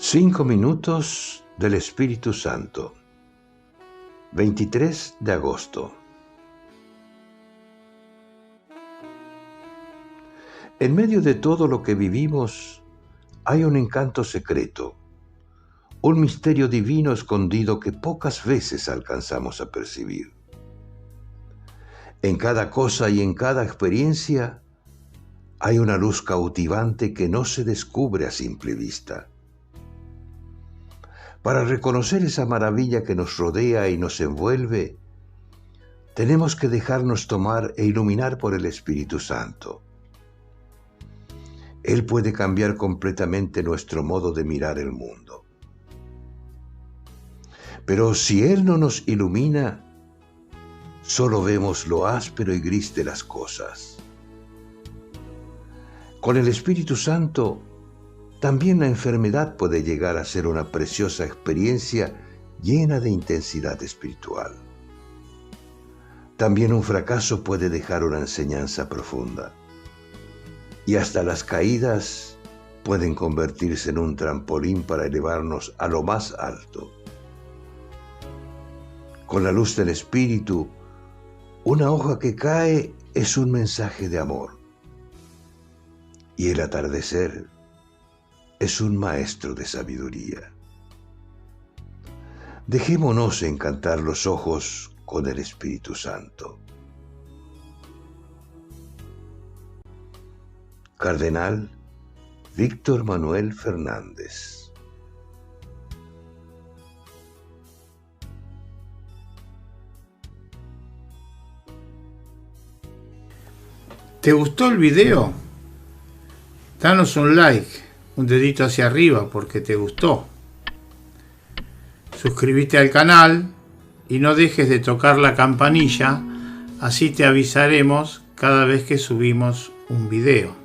5 minutos del Espíritu Santo. 23 de agosto. En medio de todo lo que vivimos hay un encanto secreto, un misterio divino escondido que pocas veces alcanzamos a percibir. En cada cosa y en cada experiencia hay una luz cautivante que no se descubre a simple vista. Para reconocer esa maravilla que nos rodea y nos envuelve, tenemos que dejarnos tomar e iluminar por el Espíritu Santo. Él puede cambiar completamente nuestro modo de mirar el mundo. Pero si Él no nos ilumina, solo vemos lo áspero y gris de las cosas. Con el Espíritu Santo, también la enfermedad puede llegar a ser una preciosa experiencia llena de intensidad espiritual. También un fracaso puede dejar una enseñanza profunda. Y hasta las caídas pueden convertirse en un trampolín para elevarnos a lo más alto. Con la luz del Espíritu, una hoja que cae es un mensaje de amor. Y el atardecer es un maestro de sabiduría. Dejémonos encantar los ojos con el Espíritu Santo. Cardenal Víctor Manuel Fernández. ¿Te gustó el video? Danos un like, un dedito hacia arriba porque te gustó. Suscríbete al canal y no dejes de tocar la campanilla, así te avisaremos cada vez que subimos un video.